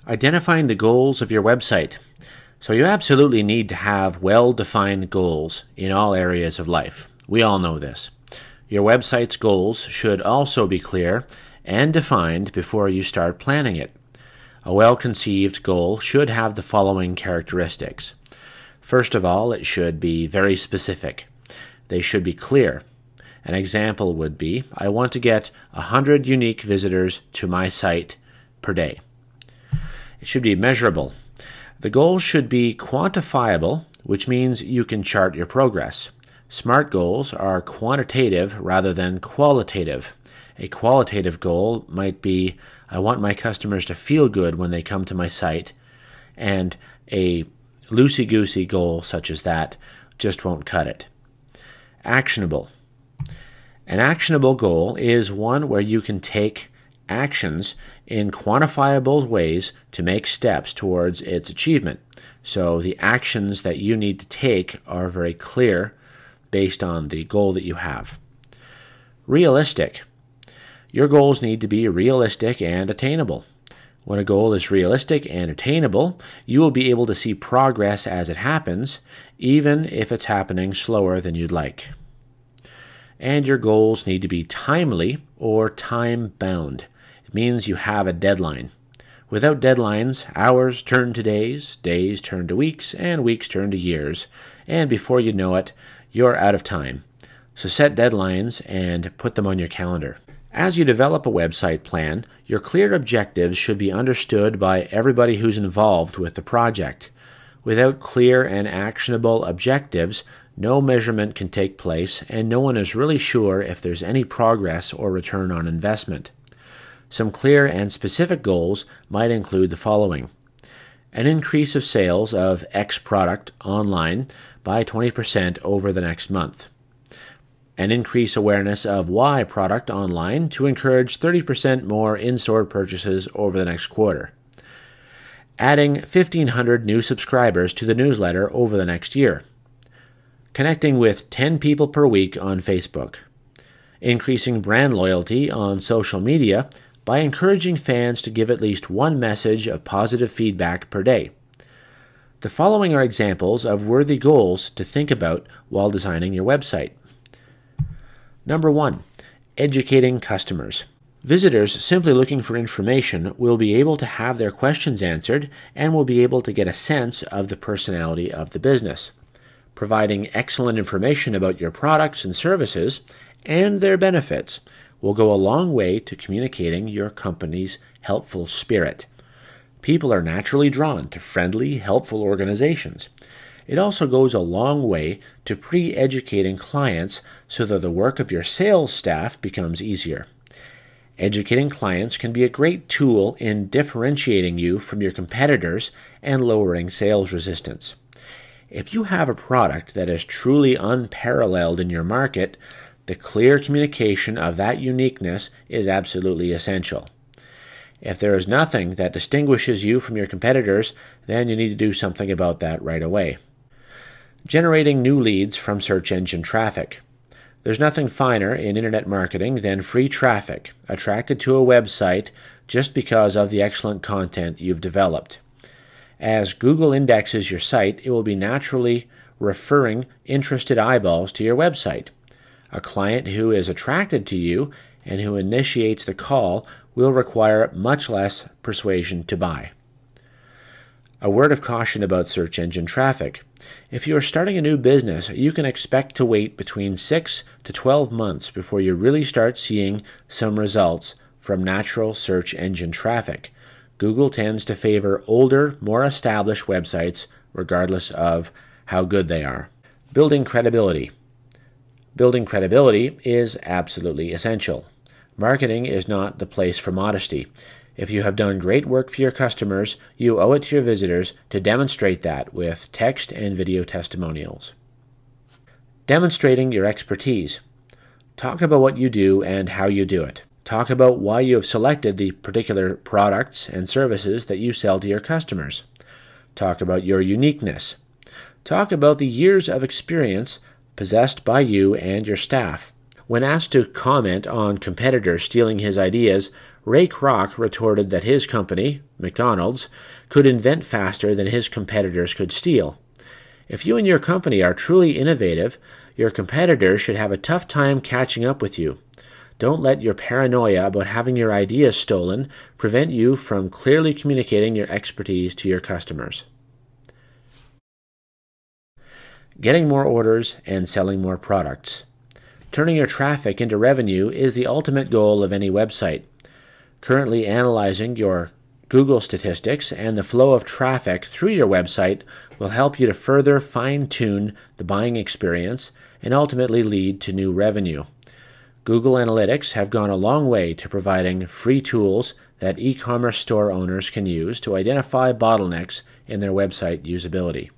Identifying the goals of your website. So you absolutely need to have well-defined goals in all areas of life. We all know this. Your website's goals should also be clear and defined before you start planning it. A well-conceived goal should have the following characteristics. First of all, it should be very specific. They should be clear. An example would be, I want to get 100 unique visitors to my site per day. It should be measurable. The goal should be quantifiable, which means you can chart your progress. SMART goals are quantitative rather than qualitative. A qualitative goal might be, I want my customers to feel good when they come to my site, and a loosey-goosey goal such as that just won't cut it. Actionable. An actionable goal is one where you can take actions in quantifiable ways to make steps towards its achievement. So the actions that you need to take are very clear based on the goal that you have. Realistic. Your goals need to be realistic and attainable. When a goal is realistic and attainable, you will be able to see progress as it happens, even if it's happening slower than you'd like. And your goals need to be timely or time-bound. It means you have a deadline. Without deadlines, hours turn to days, days turn to weeks, and weeks turn to years. And before you know it, you're out of time. So set deadlines and put them on your calendar. As you develop a website plan, your clear objectives should be understood by everybody who's involved with the project. Without clear and actionable objectives, no measurement can take place, and no one is really sure if there's any progress or return on investment. Some clear and specific goals might include the following. An increase of sales of X product online by 20% over the next month. An increase awareness of Y product online to encourage 30% more in-store purchases over the next quarter. Adding 1,500 new subscribers to the newsletter over the next year. Connecting with 10 people per week on Facebook. Increasing brand loyalty on social media by encouraging fans to give at least one message of positive feedback per day. The following are examples of worthy goals to think about while designing your website. Number 1, educating customers. Visitors simply looking for information will be able to have their questions answered and will be able to get a sense of the personality of the business. Providing excellent information about your products and services and their benefits will go a long way to communicating your company's helpful spirit. People are naturally drawn to friendly, helpful organizations. It also goes a long way to pre-educating clients so that the work of your sales staff becomes easier. Educating clients can be a great tool in differentiating you from your competitors and lowering sales resistance. If you have a product that is truly unparalleled in your market, the clear communication of that uniqueness is absolutely essential. If there is nothing that distinguishes you from your competitors, then you need to do something about that right away. Generating new leads from search engine traffic. There's nothing finer in internet marketing than free traffic attracted to a website just because of the excellent content you've developed. As Google indexes your site, it will be naturally referring interested eyeballs to your website. A client who is attracted to you and who initiates the call will require much less persuasion to buy. A word of caution about search engine traffic. If you are starting a new business, you can expect to wait between 6 to 12 months before you really start seeing some results from natural search engine traffic. Google tends to favor older, more established websites regardless of how good they are. Building credibility. Building credibility is absolutely essential. Marketing is not the place for modesty. If you have done great work for your customers, you owe it to your visitors to demonstrate that with text and video testimonials. Demonstrating your expertise. Talk about what you do and how you do it. Talk about why you have selected the particular products and services that you sell to your customers. Talk about your uniqueness. Talk about the years of experience possessed by you and your staff. When asked to comment on competitors stealing his ideas, Ray Kroc retorted that his company, McDonald's, could invent faster than his competitors could steal. If you and your company are truly innovative, your competitors should have a tough time catching up with you. Don't let your paranoia about having your ideas stolen prevent you from clearly communicating your expertise to your customers. Getting more orders and selling more products. Turning your traffic into revenue is the ultimate goal of any website. Currently analyzing your Google statistics and the flow of traffic through your website will help you to further fine-tune the buying experience and ultimately lead to new revenue. Google Analytics have gone a long way to providing free tools that e-commerce store owners can use to identify bottlenecks in their website usability.